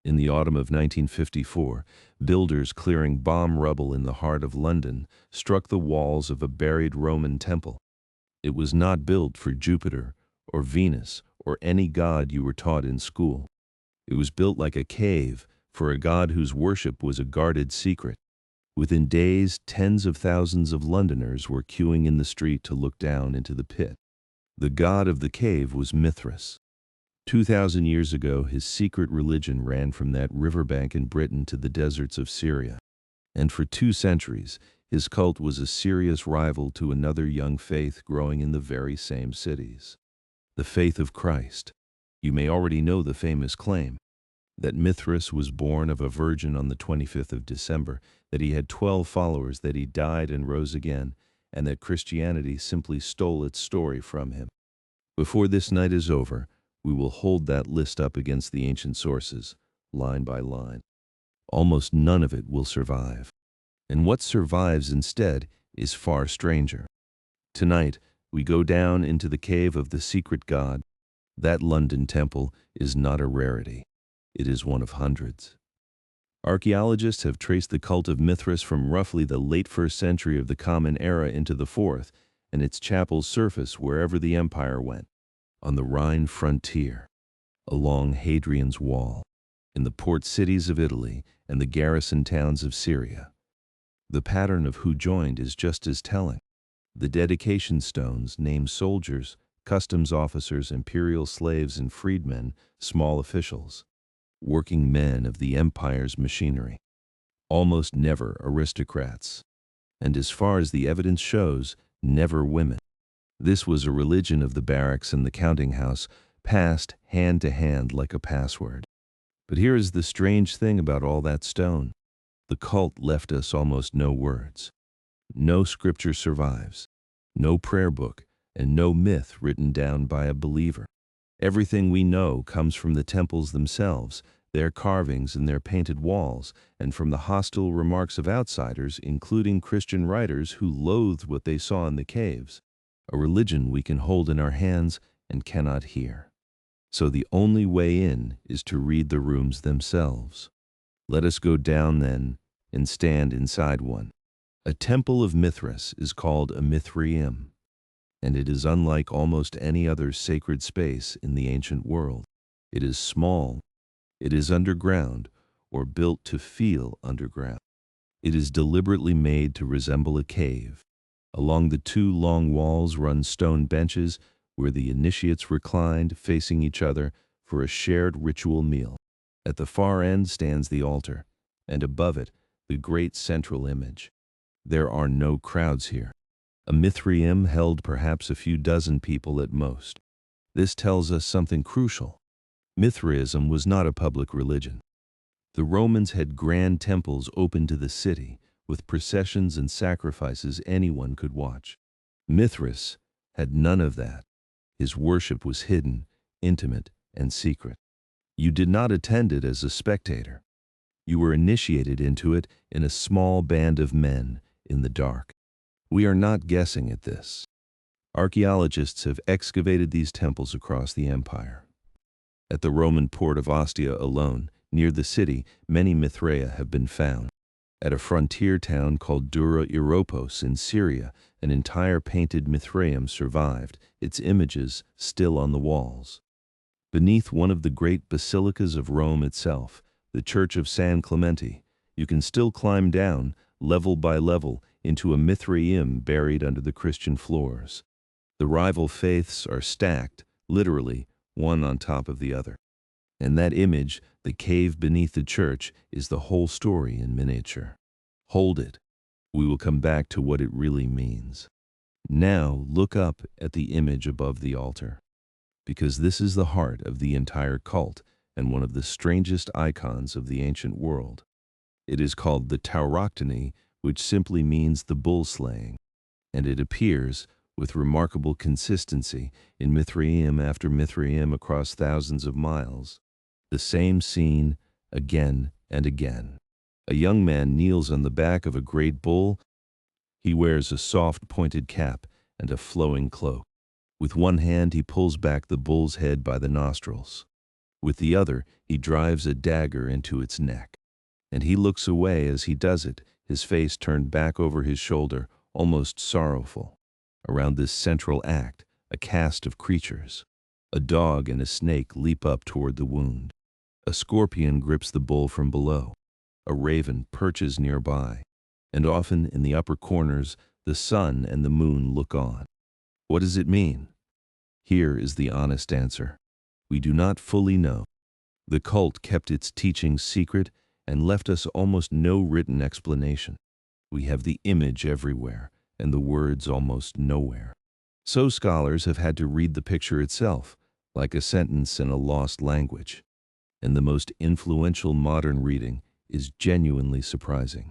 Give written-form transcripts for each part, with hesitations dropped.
In the autumn of 1954, builders clearing bomb rubble in the heart of London struck the walls of a buried Roman temple. It was not built for Jupiter or Venus or any god you were taught in school. It was built like a cave for a god whose worship was a guarded secret. Within days, tens of thousands of Londoners were queuing in the street to look down into the pit. The god of the cave was Mithras. 2,000 years ago, his secret religion ran from that riverbank in Britain to the deserts of Syria. And for 2 centuries, his cult was a serious rival to another young faith growing in the very same cities. The faith of Christ. You may already know the famous claim that Mithras was born of a virgin on the 25th of December, that he had 12 followers, that he died and rose again, and that Christianity simply stole its story from him. Before this night is over, we will hold that list up against the ancient sources, line by line. Almost none of it will survive. And what survives instead is far stranger. Tonight, we go down into the cave of the secret god. That London temple is not a rarity. It is one of hundreds. Archaeologists have traced the cult of Mithras from roughly the late 1st century of the Common Era into the 4th, and its chapels surface wherever the empire went. On the Rhine frontier, along Hadrian's Wall, in the port cities of Italy and the garrison towns of Syria. The pattern of who joined is just as telling. The dedication stones name soldiers, customs officers, imperial slaves and freedmen, small officials, working men of the empire's machinery. Almost never aristocrats. And as far as the evidence shows, never women. This was a religion of the barracks and the counting house, passed hand to hand like a password. But here is the strange thing about all that stone. The cult left us almost no words. No scripture survives, no prayer book, and no myth written down by a believer. Everything we know comes from the temples themselves, their carvings and their painted walls, and from the hostile remarks of outsiders, including Christian writers who loathed what they saw in the caves. A religion we can hold in our hands and cannot hear. So the only way in is to read the rooms themselves. Let us go down then and stand inside one. A temple of Mithras is called a Mithraeum, and it is unlike almost any other sacred space in the ancient world. It is small, it is underground, or built to feel underground. It is deliberately made to resemble a cave. Along the 2 long walls run stone benches where the initiates reclined, facing each other, for a shared ritual meal. At the far end stands the altar, and above it, the great central image. There are no crowds here. A Mithraeum held perhaps a few dozen people at most. This tells us something crucial. Mithraism was not a public religion. The Romans had grand temples open to the city, with processions and sacrifices anyone could watch. Mithras had none of that. His worship was hidden, intimate, and secret. You did not attend it as a spectator. You were initiated into it in a small band of men in the dark. We are not guessing at this. Archaeologists have excavated these temples across the empire. At the Roman port of Ostia alone, near the city, many mithraea have been found. At a frontier town called Dura Europos in Syria, an entire painted Mithraeum survived, its images still on the walls. Beneath one of the great basilicas of Rome itself, the Church of San Clemente, you can still climb down, level by level, into a Mithraeum buried under the Christian floors. The rival faiths are stacked, literally, one on top of the other. And that image, the cave beneath the church, is the whole story in miniature. Hold it. We will come back to what it really means. Now look up at the image above the altar, because this is the heart of the entire cult and one of the strangest icons of the ancient world. It is called the tauroctony, which simply means the bull slaying, and it appears, with remarkable consistency, in Mithraeum after Mithraeum across thousands of miles. The same scene, again and again. A young man kneels on the back of a great bull. He wears a soft pointed cap and a flowing cloak. With one hand he pulls back the bull's head by the nostrils. With the other, he drives a dagger into its neck. And he looks away as he does it, his face turned back over his shoulder, almost sorrowful. Around this central act, a cast of creatures. A dog and a snake leap up toward the wound. A scorpion grips the bull from below. A raven perches nearby. And often in the upper corners, the sun and the moon look on. What does it mean? Here is the honest answer. We do not fully know. The cult kept its teachings secret and left us almost no written explanation. We have the image everywhere and the words almost nowhere. So scholars have had to read the picture itself, like a sentence in a lost language. And the most influential modern reading is genuinely surprising.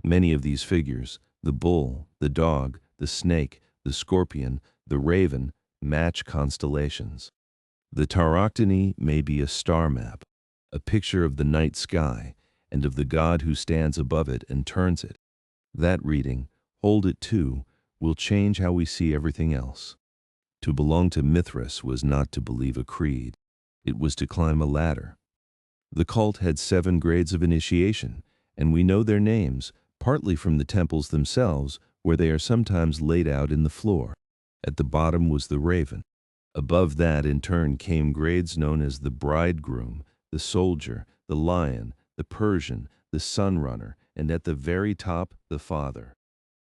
Many of these figures, the bull, the dog, the snake, the scorpion, the raven, match constellations. The tauroctony may be a star map, a picture of the night sky and of the god who stands above it and turns it. That reading, hold it too, will change how we see everything else. To belong to Mithras was not to believe a creed. It was to climb a ladder. The cult had 7 grades of initiation, and we know their names, partly from the temples themselves, where they are sometimes laid out in the floor. At the bottom was the raven. Above that, in turn, came grades known as the bridegroom, the soldier, the lion, the Persian, the sunrunner, and at the very top, the father.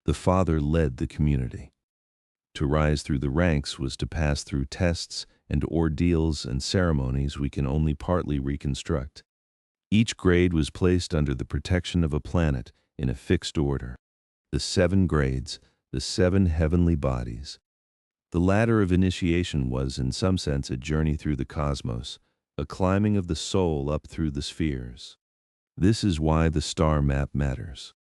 The father led the community. To rise through the ranks was to pass through tests and ordeals and ceremonies we can only partly reconstruct. Each grade was placed under the protection of a planet in a fixed order. The 7 grades, the 7 heavenly bodies. The ladder of initiation was, in some sense, a journey through the cosmos, a climbing of the soul up through the spheres. This is why the star map matters.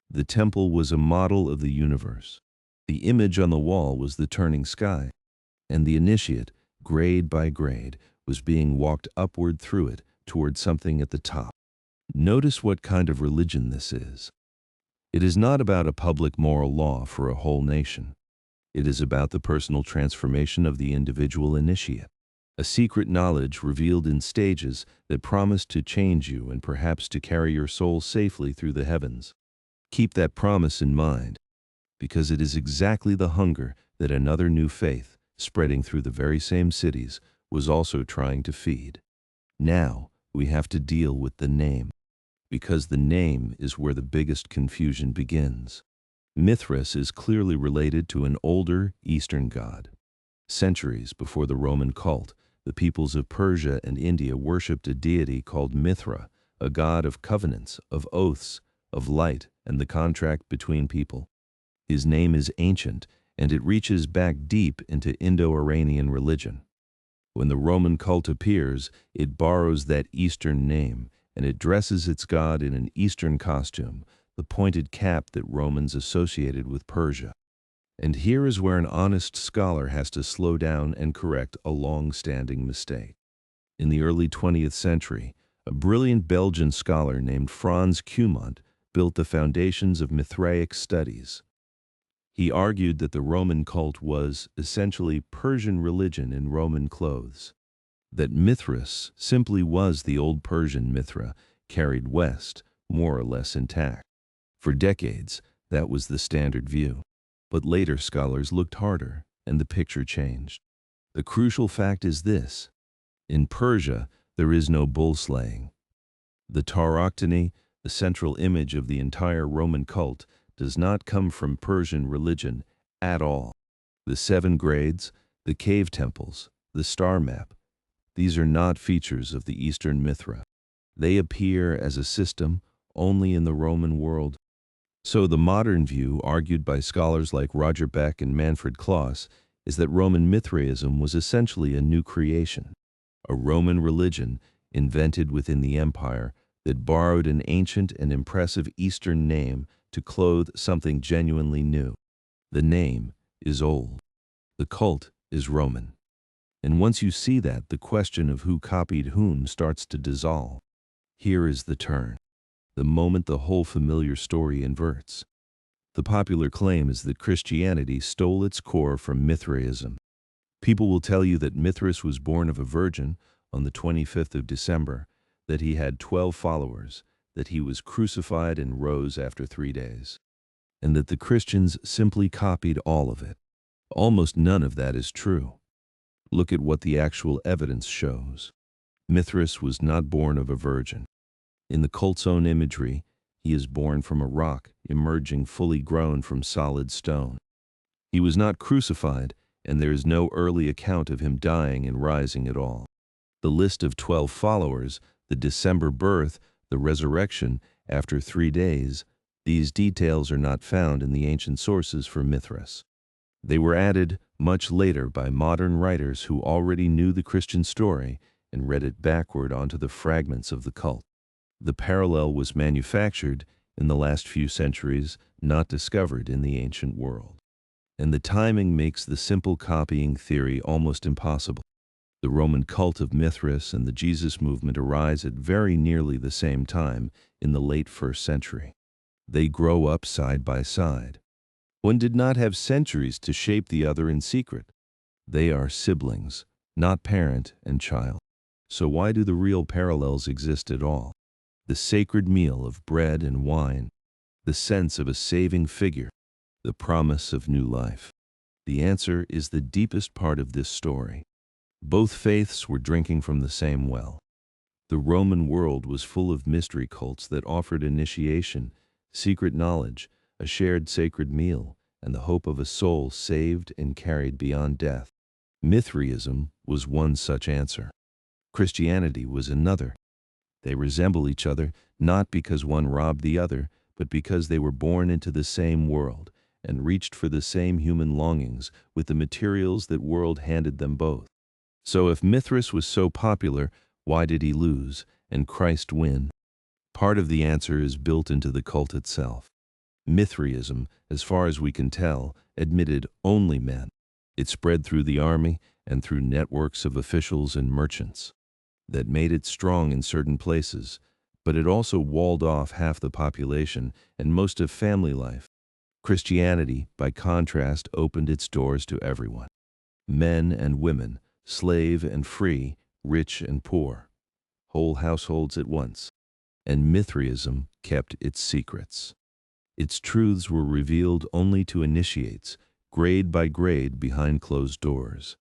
The temple was a model of the universe. The image on the wall was the turning sky, and the initiate, grade by grade, was being walked upward through it toward something at the top. Notice what kind of religion this is. It is not about a public moral law for a whole nation. It is about the personal transformation of the individual initiate, a secret knowledge revealed in stages that promise to change you and perhaps to carry your soul safely through the heavens. Keep that promise in mind, because it is exactly the hunger that another new faith, spreading through the very same cities, was also trying to feed. Now, we have to deal with the name, because the name is where the biggest confusion begins. Mithras is clearly related to an older Eastern god. Centuries before the Roman cult, the peoples of Persia and India worshipped a deity called Mithra, a god of covenants, of oaths, of light, and the contract between people. His name is ancient, and it reaches back deep into Indo-Iranian religion. When the Roman cult appears, it borrows that Eastern name, and it dresses its god in an Eastern costume, the pointed cap that Romans associated with Persia. And here is where an honest scholar has to slow down and correct a long-standing mistake. In the early 20th century, a brilliant Belgian scholar named Frans Cumont built the foundations of Mithraic studies. He argued that the Roman cult was essentially Persian religion in Roman clothes, that Mithras simply was the old Persian Mithra carried west, more or less intact. For decades, that was the standard view. But later scholars looked harder, and the picture changed. The crucial fact is this: in Persia, there is no bull slaying. The tauroctony, the central image of the entire Roman cult, does not come from Persian religion at all. The 7 grades, the cave temples, the star map, these are not features of the Eastern Mithra. They appear as a system only in the Roman world. So the modern view, argued by scholars like Roger Beck and Manfred Claus, is that Roman Mithraism was essentially a new creation, a Roman religion invented within the empire that borrowed an ancient and impressive Eastern name to clothe something genuinely new. The name is old. The cult is Roman. And once you see that, the question of who copied whom starts to dissolve. Here is the turn, the moment the whole familiar story inverts. The popular claim is that Christianity stole its core from Mithraism. People will tell you that Mithras was born of a virgin, on the 25th of December, that he had 12 followers, that he was crucified and rose after 3 days, and that the Christians simply copied all of it. Almost none of that is true. Look at what the actual evidence shows. Mithras was not born of a virgin. In the cult's own imagery, he is born from a rock, emerging fully grown from solid stone. He was not crucified, and there is no early account of him dying and rising at all. The list of 12 followers, the December birth, the resurrection after 3 days, these details are not found in the ancient sources for Mithras. They were added much later by modern writers who already knew the Christian story and read it backward onto the fragments of the cult. The parallel was manufactured in the last few centuries, not discovered in the ancient world. And the timing makes the simple copying theory almost impossible. The Roman cult of Mithras and the Jesus movement arise at very nearly the same time in the late 1st century. They grow up side by side. One did not have centuries to shape the other in secret. They are siblings, not parent and child. So why do the real parallels exist at all? The sacred meal of bread and wine, the sense of a saving figure, the promise of new life. The answer is the deepest part of this story. Both faiths were drinking from the same well. The Roman world was full of mystery cults that offered initiation, secret knowledge, a shared sacred meal, and the hope of a soul saved and carried beyond death. Mithraism was one such answer. Christianity was another. They resemble each other not because one robbed the other, but because they were born into the same world and reached for the same human longings with the materials that world handed them both. So if Mithras was so popular, why did he lose and Christ win? Part of the answer is built into the cult itself. Mithraism, as far as we can tell, admitted only men. It spread through the army and through networks of officials and merchants. That made it strong in certain places, but it also walled off half the population and most of family life. Christianity, by contrast, opened its doors to everyone. Men and women, slave and free, rich and poor, whole households at once. And Mithraism kept its secrets. Its truths were revealed only to initiates, grade by grade behind closed doors.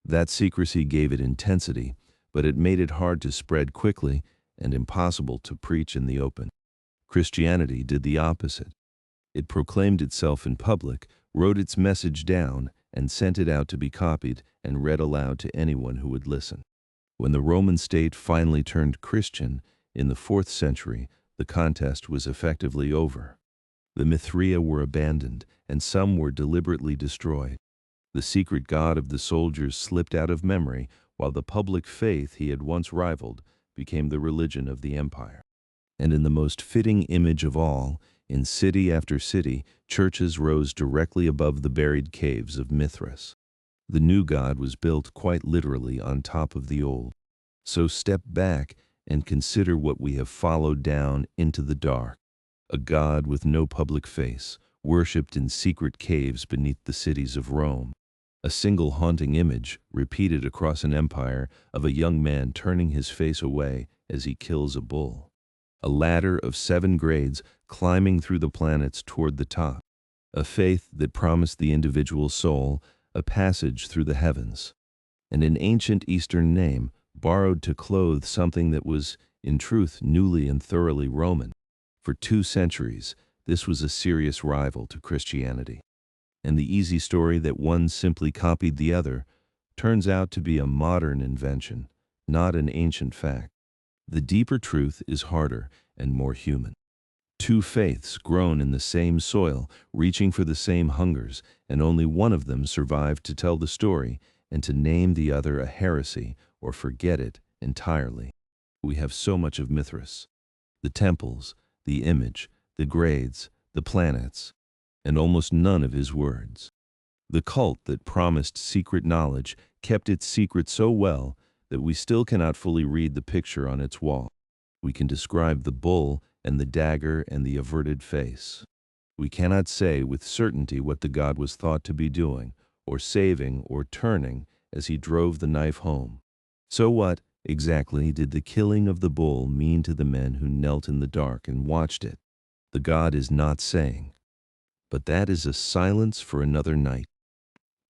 That secrecy gave it intensity, but it made it hard to spread quickly and impossible to preach in the open. Christianity did the opposite. It proclaimed itself in public, wrote its message down, and sent it out to be copied and read aloud to anyone who would listen. When the Roman state finally turned Christian in the 4th century, the contest was effectively over. The Mithraea were abandoned, and some were deliberately destroyed. The secret god of the soldiers slipped out of memory, while the public faith he had once rivaled became the religion of the empire. And in the most fitting image of all, in city after city, churches rose directly above the buried caves of Mithras. The new god was built quite literally on top of the old. So step back and consider what we have followed down into the dark. A god with no public face, worshipped in secret caves beneath the cities of Rome. A single haunting image, repeated across an empire, of a young man turning his face away as he kills a bull. A ladder of 7 grades climbing through the planets toward the top. A faith that promised the individual soul a passage through the heavens. And an ancient Eastern name, borrowed to clothe something that was, in truth, newly and thoroughly Roman. For 2 centuries, this was a serious rival to Christianity. And the easy story that one simply copied the other turns out to be a modern invention, not an ancient fact. The deeper truth is harder and more human. 2 faiths grown in the same soil, reaching for the same hungers, and only one of them survived to tell the story and to name the other a heresy or forget it entirely. We have so much of Mithras. The temples, the image, the grades, the planets, and almost none of his words. The cult that promised secret knowledge kept its secret so well that we still cannot fully read the picture on its wall. We can describe the bull and the dagger and the averted face. We cannot say with certainty what the god was thought to be doing, or saving, or turning as he drove the knife home. So what exactly did the killing of the bull mean to the men who knelt in the dark and watched it? The god is not saying, but that is a silence for another night.